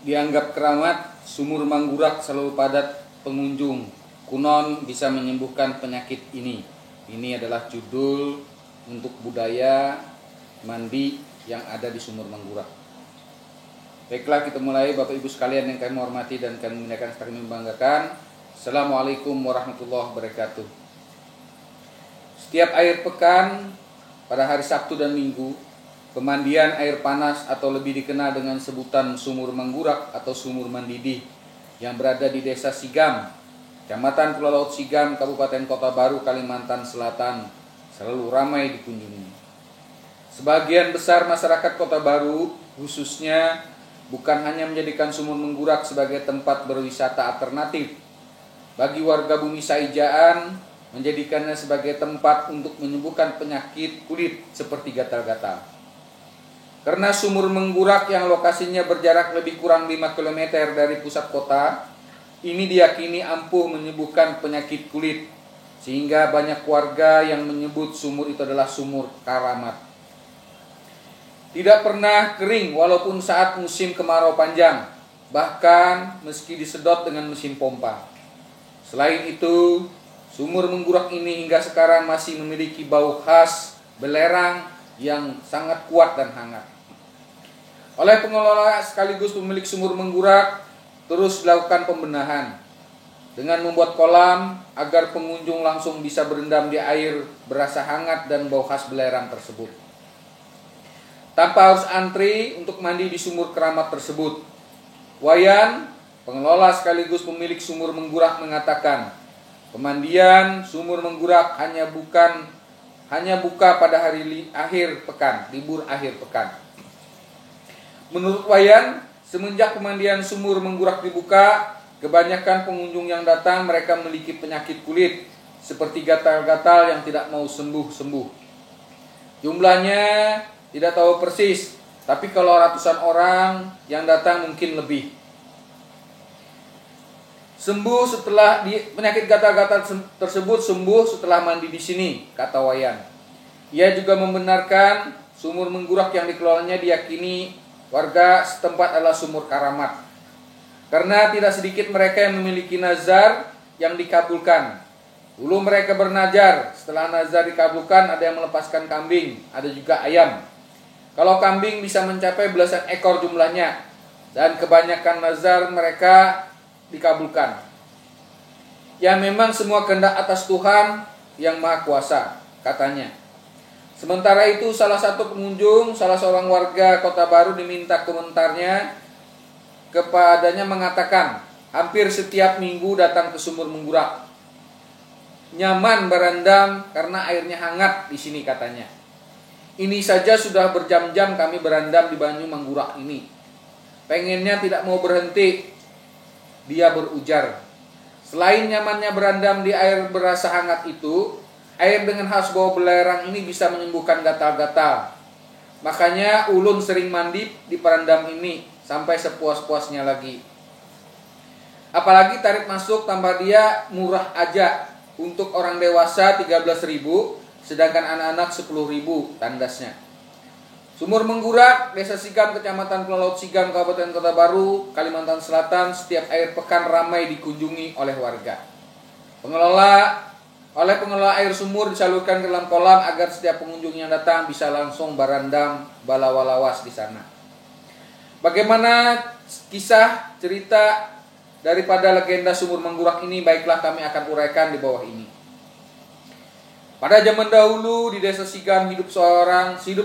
Dianggap keramat, sumur Manggurak selalu padat pengunjung. Kunon bisa menyembuhkan penyakit ini. Ini adalah judul untuk budaya mandi yang ada di sumur Manggurak. Baiklah, kita mulai Bapak Ibu sekalian yang kami hormati dan kami muliakan serta kami banggakan. Assalamualaikum warahmatullahi wabarakatuh. Setiap akhir pekan pada hari Sabtu dan Minggu, pemandian air panas atau lebih dikenal dengan sebutan Sumur Manggurak atau Sumur Mandidih yang berada di Desa Sigam, Kecamatan Pulau Laut Sigam, Kabupaten Kota Baru, Kalimantan Selatan, selalu ramai dikunjungi. Sebagian besar masyarakat Kota Baru khususnya bukan hanya menjadikan Sumur Manggurak sebagai tempat berwisata alternatif. Bagi warga Bumi Saijaan, menjadikannya sebagai tempat untuk menyembuhkan penyakit kulit seperti gatal-gatal. Karena Sumur Manggurak yang lokasinya berjarak lebih kurang 5 km dari pusat kota, ini diyakini ampuh menyembuhkan penyakit kulit, sehingga banyak warga yang menyebut sumur itu adalah sumur karamat. Tidak pernah kering walaupun saat musim kemarau panjang, bahkan meski disedot dengan mesin pompa. Selain itu, Sumur Manggurak ini hingga sekarang masih memiliki bau khas belerang yang sangat kuat dan hangat. Oleh pengelola sekaligus pemilik Sumur Manggurak terus dilakukan pembenahan dengan membuat kolam agar pengunjung langsung bisa berendam di air berasa hangat dan bau khas belerang tersebut, tanpa harus antri untuk mandi di sumur keramat tersebut. Wayan, pengelola sekaligus pemilik Sumur Manggurak, mengatakan pemandian Sumur Manggurak hanya buka pada hari akhir pekan, libur akhir pekan. Menurut Wayan, semenjak pemandian Sumur Manggurak dibuka, kebanyakan pengunjung yang datang mereka memiliki penyakit kulit seperti gatal-gatal yang tidak mau sembuh-sembuh. Jumlahnya tidak tahu persis, tapi kalau ratusan orang yang datang mungkin lebih. Sembuh setelah penyakit gatal-gatal tersebut sembuh setelah mandi di sini, kata Wayan. Ia juga membenarkan Sumur Manggurak yang dikelolanya diyakini warga setempat adalah sumur karamat, karena tidak sedikit mereka yang memiliki nazar yang dikabulkan. Dulu mereka bernazar, setelah nazar dikabulkan ada yang melepaskan kambing, ada juga ayam. Kalau kambing bisa mencapai belasan ekor jumlahnya, dan kebanyakan nazar mereka dikabulkan. Ya, memang semua kehendak atas Tuhan yang Maha Kuasa, katanya. Sementara itu, salah satu pengunjung, salah seorang warga Kota Baru diminta komentarnya kepadanya, mengatakan hampir setiap minggu datang ke Sumur Manggurak. Nyaman berendam karena airnya hangat di sini, katanya. Ini saja sudah berjam-jam kami berendam di Banyu Manggurak ini. Pengennya tidak mau berhenti, dia berujar. Selain nyamannya berendam di air berasa hangat itu, air dengan khas bau belerang ini bisa menyembuhkan gatal-gatal. Makanya ulun sering mandi di perendam ini sampai sepuas-puasnya lagi. Apalagi tarif masuk tambah dia murah aja. Untuk orang dewasa 13.000, sedangkan anak-anak 10.000, tandasnya. Sumur Manggurak, Desa Sigam, Kecamatan Pulau Laut Sigam, Kabupaten Kota Baru, Kalimantan Selatan, setiap akhir pekan ramai dikunjungi oleh warga. Oleh pengelola air sumur disalurkan ke dalam kolam agar setiap pengunjung yang datang bisa langsung berendam balawalawas di sana. Bagaimana kisah cerita daripada legenda Sumur Manggurak ini? Baiklah, kami akan uraikan di bawah ini. Pada zaman dahulu di Desa Sigam hidup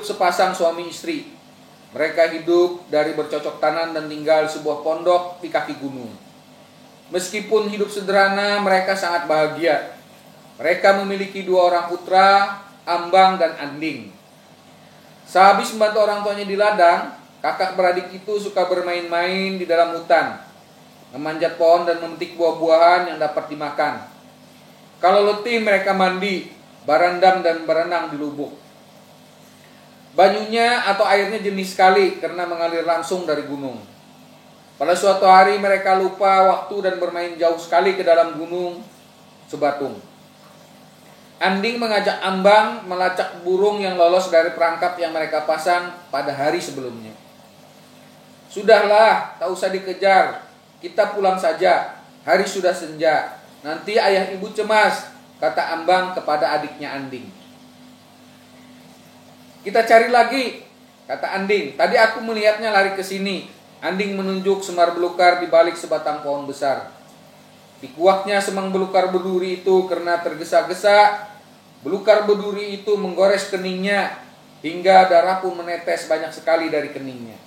sepasang suami istri. Mereka hidup dari bercocok tanam dan tinggal di sebuah pondok di kaki gunung. Meskipun hidup sederhana, mereka sangat bahagia. Mereka memiliki 2 orang putra, Ambang dan Anding. Sehabis membantu orang tuanya di ladang, kakak beradik itu suka bermain-main di dalam hutan, memanjat pohon dan memetik buah-buahan yang dapat dimakan. Kalau letih mereka mandi, berendam dan berenang di lubuk. Banyunya atau airnya jernih sekali karena mengalir langsung dari gunung. Pada suatu hari mereka lupa waktu dan bermain jauh sekali ke dalam gunung Sebatung. Anding mengajak Ambang melacak burung yang lolos dari perangkap yang mereka pasang pada hari sebelumnya. Sudahlah, tak usah dikejar. Kita pulang saja. Hari sudah senja. Nanti ayah ibu cemas, kata Ambang kepada adiknya Anding. Kita cari lagi, kata Anding. Tadi aku melihatnya lari ke sini. Anding menunjuk semar belukar di balik sebatang pohon besar. Dikuaknya semang belukar berduri itu karena tergesa-gesa. Belukar berduri itu menggores keningnya hingga darah pun menetes banyak sekali dari keningnya.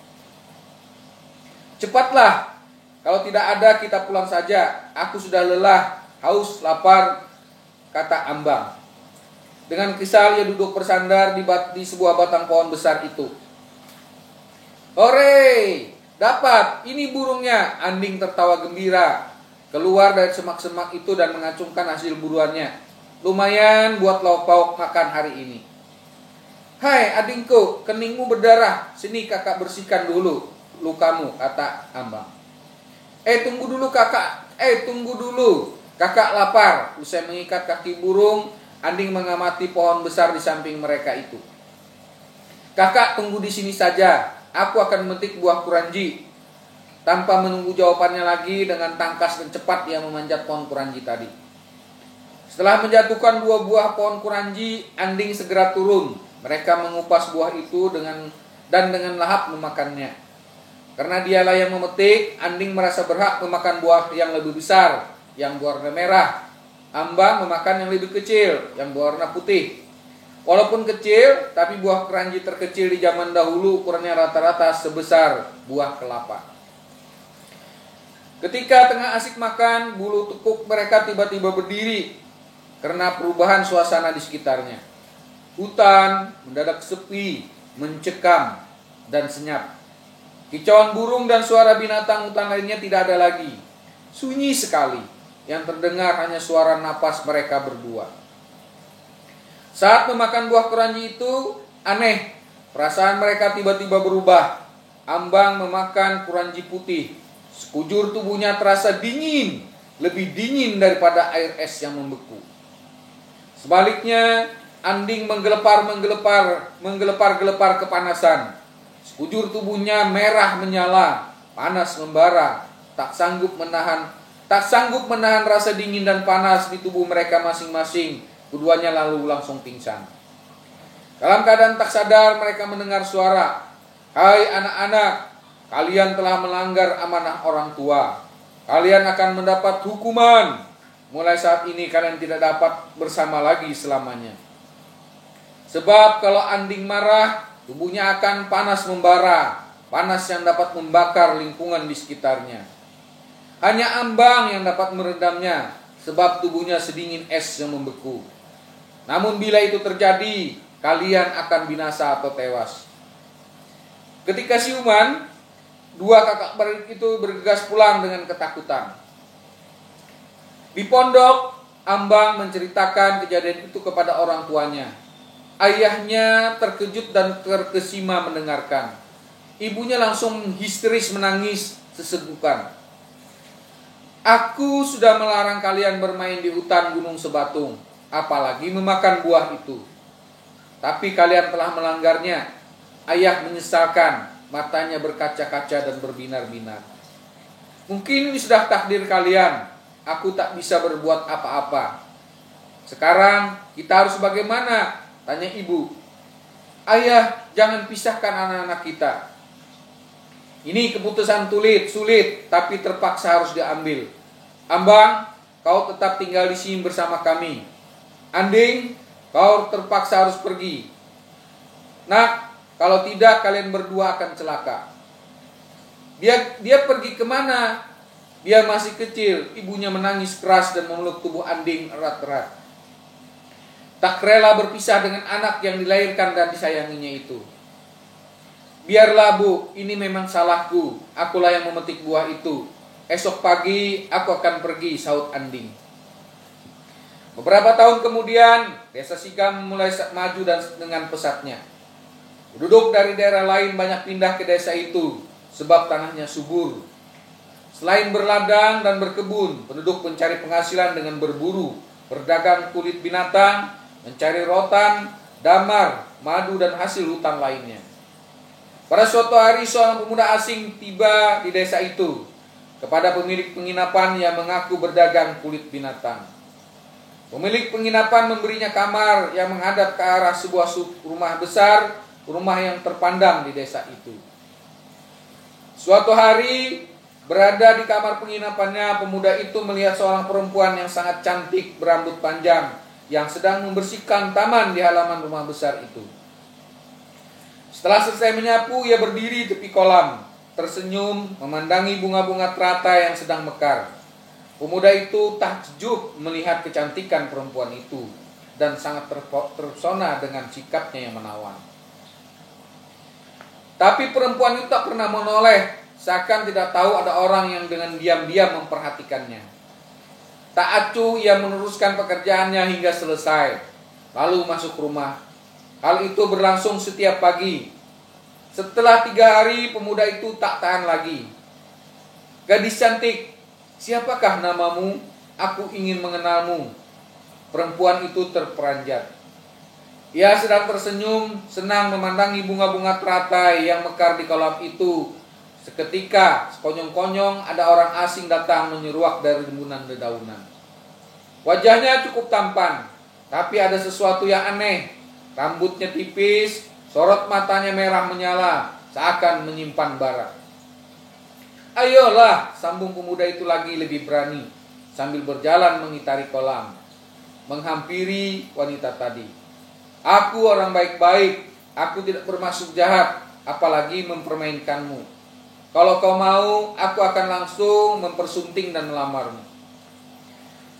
Cepatlah, kalau tidak ada kita pulang saja. Aku sudah lelah, haus, lapar, kata Ambang. Dengan kesal ia duduk bersandar di sebuah batang pohon besar itu. Hore, dapat, ini burungnya. Anding tertawa gembira. Keluar dari semak-semak itu dan mengacungkan hasil buruannya. Lumayan buat lauk pauk makan hari ini. Hai adingku, keningmu berdarah. Sini kakak bersihkan dulu lukamu, kata Ambang. Tunggu dulu kakak. Tunggu dulu. Kakak lapar. Usai mengikat kaki burung, Anding mengamati pohon besar di samping mereka itu. Kakak tunggu di sini saja. Aku akan memetik buah kuranji. Tanpa menunggu jawabannya lagi, dengan tangkas dan cepat ia memanjat pohon kuranji tadi. Setelah menjatuhkan dua buah pohon kuranji, Anding segera turun. Mereka mengupas buah itu dengan lahap memakannya. Karena dialah yang memetik, Anding merasa berhak memakan buah yang lebih besar, yang berwarna merah. Ambang memakan yang lebih kecil, yang berwarna putih. Walaupun kecil, tapi buah kuranji terkecil di zaman dahulu ukurannya rata-rata sebesar buah kelapa. Ketika tengah asik makan, bulu tekuk mereka tiba-tiba berdiri karena perubahan suasana di sekitarnya. Hutan mendadak sepi, mencekam, dan senyap. Kicauan burung dan suara binatang hutan lainnya tidak ada lagi. Sunyi sekali, yang terdengar hanya suara napas mereka berdua. Saat memakan buah kuranji itu, aneh, perasaan mereka tiba-tiba berubah. Ambang memakan kuranji putih. Sekujur tubuhnya terasa dingin, lebih dingin daripada air es yang membeku. Sebaliknya, Anding menggelepar kepanasan. Sekujur tubuhnya merah menyala, panas membara, tak sanggup menahan rasa dingin dan panas di tubuh mereka masing-masing. Keduanya lalu langsung pingsan. Dalam keadaan tak sadar, mereka mendengar suara, "Hai anak-anak, kalian telah melanggar amanah orang tua. Kalian akan mendapat hukuman. Mulai saat ini kalian tidak dapat bersama lagi selamanya. Sebab kalau Anding marah, tubuhnya akan panas membara, panas yang dapat membakar lingkungan di sekitarnya. Hanya Ambang yang dapat meredamnya, sebab tubuhnya sedingin es yang membeku. Namun bila itu terjadi, kalian akan binasa atau tewas." Ketika siuman, dua kakak beradik itu bergegas pulang dengan ketakutan. Di pondok, Ambang menceritakan kejadian itu kepada orang tuanya. Ayahnya terkejut dan terkesima mendengarkan. Ibunya langsung histeris menangis sesegukan. "Aku sudah melarang kalian bermain di hutan Gunung Sebatung, apalagi memakan buah itu. Tapi kalian telah melanggarnya." Ayah menyesalkan. Matanya berkaca-kaca dan berbinar-binar. "Mungkin ini sudah takdir kalian. Aku tak bisa berbuat apa-apa. Sekarang kita harus bagaimana?" tanya ibu. "Ayah, jangan pisahkan anak-anak kita. Ini keputusan sulit, tapi terpaksa harus diambil. Ambang, kau tetap tinggal di sini bersama kami. Anding, kau terpaksa harus pergi. Nak, kalau tidak kalian berdua akan celaka." Dia pergi kemana? Dia masih kecil. Ibunya menangis keras dan memeluk tubuh Anding erat-erat. Tak rela berpisah dengan anak yang dilahirkan dan disayanginya itu. "Biarlah Bu, ini memang salahku. Akulah yang memetik buah itu. Esok pagi aku akan pergi," sahut Anding. Beberapa tahun kemudian, desa Sigam mulai maju dan dengan pesatnya. Penduduk dari daerah lain banyak pindah ke desa itu, sebab tanahnya subur. Selain berladang dan berkebun, penduduk mencari penghasilan dengan berburu, berdagang kulit binatang, mencari rotan, damar, madu dan hasil hutan lainnya. Pada suatu hari seorang pemuda asing tiba di desa itu kepada pemilik penginapan yang mengaku berdagang kulit binatang. Pemilik penginapan memberinya kamar yang menghadap ke arah sebuah rumah besar, rumah yang terpandang di desa itu. Suatu hari, berada di kamar penginapannya, pemuda itu melihat seorang perempuan yang sangat cantik berambut panjang yang sedang membersihkan taman di halaman rumah besar itu. Setelah selesai menyapu, ia berdiri di tepi kolam, tersenyum memandangi bunga-bunga teratai yang sedang mekar. Pemuda itu takjub melihat kecantikan perempuan itu dan sangat terpesona dengan sikapnya yang menawan. Tapi perempuan itu tak pernah menoleh, seakan tidak tahu ada orang yang dengan diam-diam memperhatikannya. Tak acuh ia meneruskan pekerjaannya hingga selesai, lalu masuk rumah. Hal itu berlangsung setiap pagi. Setelah 3 hari, pemuda itu tak tahan lagi. "Gadis cantik, siapakah namamu? Aku ingin mengenalmu." Perempuan itu terperanjat. Ia sedang tersenyum, senang memandangi bunga-bunga teratai yang mekar di kolam itu. Seketika, sekonyong-konyong ada orang asing datang menyeruak dari rimbunan dedaunan. Wajahnya cukup tampan, tapi ada sesuatu yang aneh. Rambutnya tipis, sorot matanya merah menyala, seakan menyimpan bara. "Ayolah," sambung pemuda itu lagi lebih berani, sambil berjalan mengitari kolam, menghampiri wanita tadi. "Aku orang baik-baik, aku tidak bermaksud jahat, apalagi mempermainkanmu. Kalau kau mau, aku akan langsung mempersunting dan melamarmu."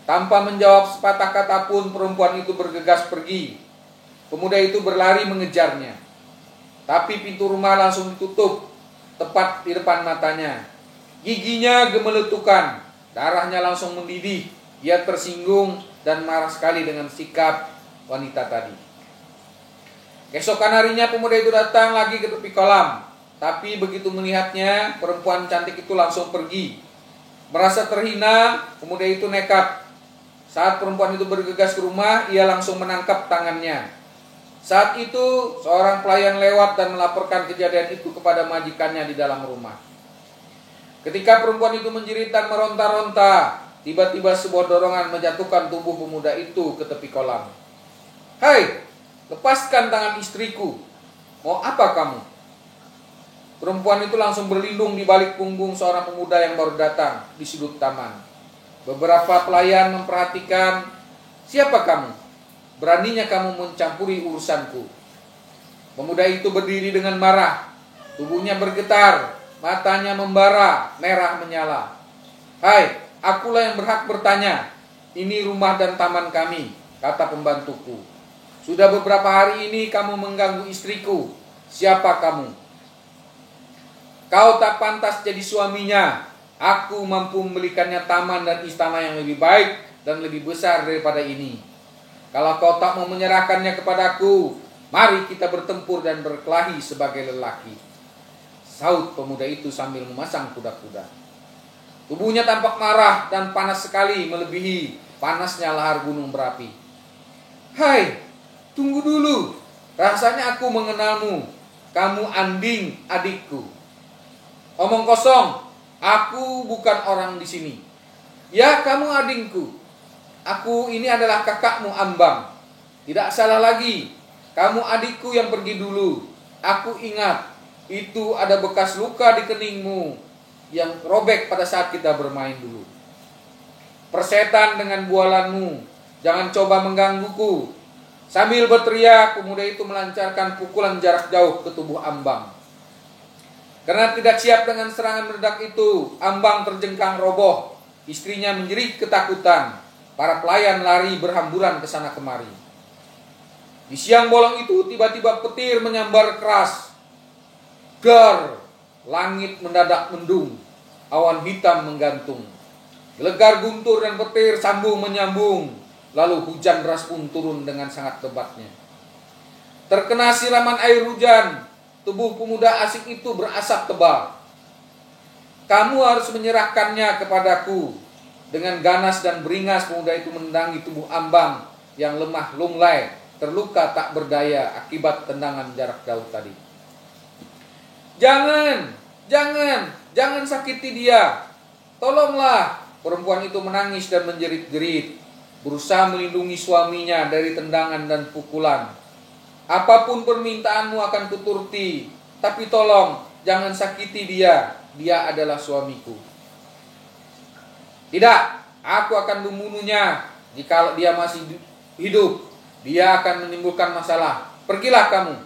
Tanpa menjawab sepatah kata pun, perempuan itu bergegas pergi. Pemuda itu berlari mengejarnya. Tapi pintu rumah langsung ditutup, tepat di depan matanya. Giginya gemeletukan, darahnya langsung mendidih. Ia tersinggung dan marah sekali dengan sikap wanita tadi. Keesokan harinya pemuda itu datang lagi ke tepi kolam. Tapi begitu melihatnya, perempuan cantik itu langsung pergi. Merasa terhina, pemuda itu nekat. Saat perempuan itu bergegas ke rumah, ia langsung menangkap tangannya. Saat itu, seorang pelayan lewat dan melaporkan kejadian itu kepada majikannya di dalam rumah. Ketika perempuan itu menjerit dan meronta-ronta, tiba-tiba sebuah dorongan menjatuhkan tubuh pemuda itu ke tepi kolam. "Hai, lepaskan tangan istriku. Mau apa kamu?" Perempuan itu langsung berlindung di balik punggung seorang pemuda yang baru datang di sudut taman. Beberapa pelayan memperhatikan, "Siapa kamu? Beraninya kamu mencampuri urusanku." Pemuda itu berdiri dengan marah. Tubuhnya bergetar, matanya membara, merah menyala. "Hai, akulah yang berhak bertanya. Ini rumah dan taman kami," kata pembantuku. "Sudah beberapa hari ini kamu mengganggu istriku. Siapa kamu?" "Kau tak pantas jadi suaminya. Aku mampu membelikannya taman dan istana yang lebih baik dan lebih besar daripada ini. Kalau kau tak mau menyerahkannya kepadaku, mari kita bertempur dan berkelahi sebagai lelaki," sahut pemuda itu sambil memasang kuda-kuda. Tubuhnya tampak marah dan panas sekali, melebihi panasnya lahar gunung berapi. "Hai, tunggu dulu. Rasanya aku mengenalmu. Kamu Anding, adikku." "Omong kosong. Aku bukan orang di sini." "Ya, kamu adingku. Aku ini adalah kakakmu Ambang. Tidak salah lagi. Kamu adikku yang pergi dulu. Aku ingat, itu ada bekas luka di keningmu yang robek pada saat kita bermain dulu. Persetan dengan bualanmu, jangan coba menggangguku." Sambil berteriak, pemuda itu melancarkan pukulan jarak jauh ke tubuh Ambang. Karena tidak siap dengan serangan meledak itu, Ambang terjengkang roboh. Istrinya menjerit ketakutan. Para pelayan lari berhamburan ke sana kemari. Di siang bolong itu tiba-tiba petir menyambar keras. Dar, langit mendadak mendung, awan hitam menggantung. Gelegar guntur dan petir sambung menyambung, lalu hujan deras pun turun dengan sangat lebatnya. Terkena siraman air hujan, tubuh pemuda asing itu berasap tebal. "Kamu harus menyerahkannya kepadaku." Dengan ganas dan beringas, pemuda itu menendangi tubuh Ambang yang lemah lunglai, terluka tak berdaya akibat tendangan jarak jauh tadi. Jangan sakiti dia. Tolonglah. Perempuan itu menangis dan menjerit-jerit, berusaha melindungi suaminya dari tendangan dan pukulan. Apapun permintaanmu akan kuturuti, tapi tolong jangan sakiti dia. Dia adalah suamiku. Tidak, aku akan membunuhnya jika dia masih hidup. Dia akan menimbulkan masalah. Pergilah kamu.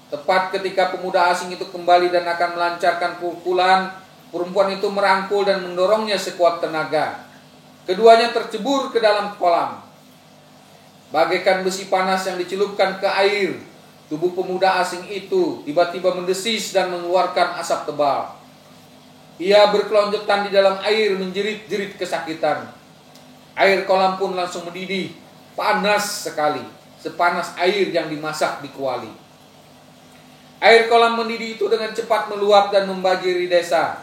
Tepat ketika pemuda asing itu kembali dan akan melancarkan pukulan, perempuan itu merangkul dan mendorongnya sekuat tenaga. Keduanya tercebur ke dalam kolam. Bagaikan besi panas yang dicelupkan ke air, tubuh pemuda asing itu tiba-tiba mendesis dan mengeluarkan asap tebal. Ia berkelonjotan di dalam air menjerit-jerit kesakitan. Air kolam pun langsung mendidih, panas sekali, sepanas air yang dimasak di kuali. Air kolam mendidih itu dengan cepat meluap dan membanjiri desa.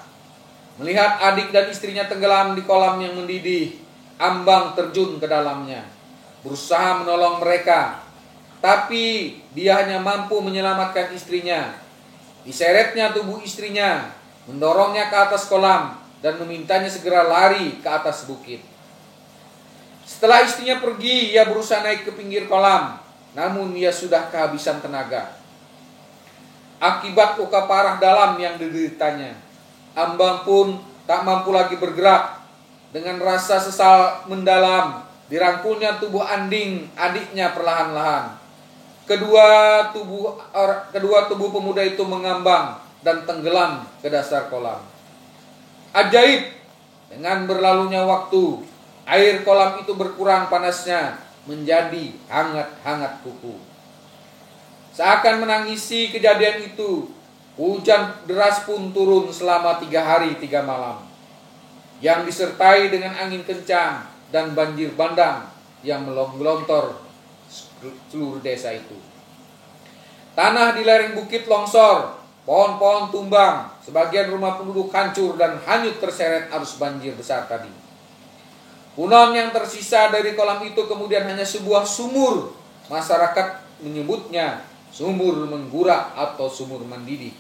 Melihat adik dan istrinya tenggelam di kolam yang mendidih, Ambang terjun ke dalamnya, berusaha menolong mereka. Tapi dia hanya mampu menyelamatkan istrinya. Diseretnya tubuh istrinya, mendorongnya ke atas kolam, dan memintanya segera lari ke atas bukit. Setelah istrinya pergi, ia berusaha naik ke pinggir kolam, namun ia sudah kehabisan tenaga. Akibat luka parah dalam yang dideritanya, Ambang pun tak mampu lagi bergerak. Dengan rasa sesal mendalam, dirangkulnya tubuh Anding, adiknya perlahan-lahan. Kedua tubuh pemuda itu mengambang dan tenggelam ke dasar kolam. Ajaib, dengan berlalunya waktu, air kolam itu berkurang panasnya menjadi hangat-hangat kuku. Seakan menangisi kejadian itu, hujan deras pun turun selama 3 hari 3 malam, yang disertai dengan angin kencang dan banjir bandang yang melontor seluruh desa itu. Tanah di lereng bukit longsor, pohon-pohon tumbang, sebagian rumah penduduk hancur dan hanyut terseret arus banjir besar tadi. Punon yang tersisa dari kolam itu kemudian hanya sebuah sumur. Masyarakat menyebutnya sumur menggurak atau sumur mendidih.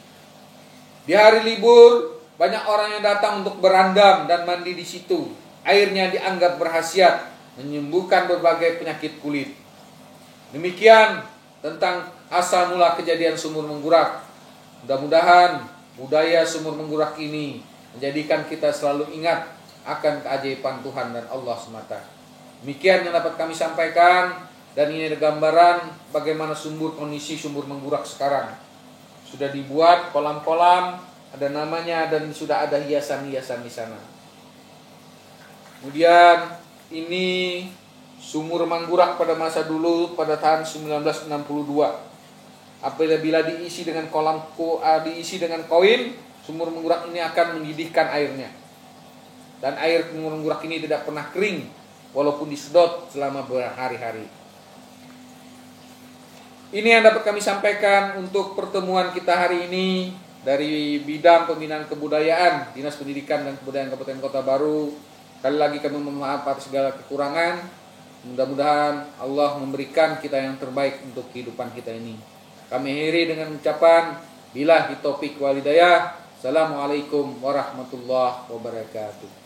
Di hari libur, banyak orang yang datang untuk berandam dan mandi di situ. Airnya dianggap berkhasiat, menyembuhkan berbagai penyakit kulit. Demikian tentang asal mula kejadian sumur menggurak. Mudah-mudahan budaya sumur menggurak ini menjadikan kita selalu ingat akan keajaiban Tuhan dan Allah semata. Demikian yang dapat kami sampaikan, dan ini ada gambaran bagaimana kondisi sumur menggurak sekarang. Sudah dibuat kolam-kolam, ada namanya, dan sudah ada hiasan-hiasan di sana. Kemudian ini sumur menggurak pada masa dulu pada tahun 1962. Apabila diisi dengan diisi dengan koin, sumur menggurak ini akan mendidihkan airnya. Dan air sumur menggurak ini tidak pernah kering walaupun disedot selama berhari-hari. Ini yang dapat kami sampaikan untuk pertemuan kita hari ini dari bidang pembinaan kebudayaan Dinas Pendidikan dan Kebudayaan Kabupaten Kota Baru. Sekali lagi kami mohon maaf atas segala kekurangan. Mudah-mudahan Allah memberikan kita yang terbaik untuk kehidupan kita ini. Kami akhiri dengan ucapan billahi taufiq wal hidayah. Assalamualaikum warahmatullahi wabarakatuh.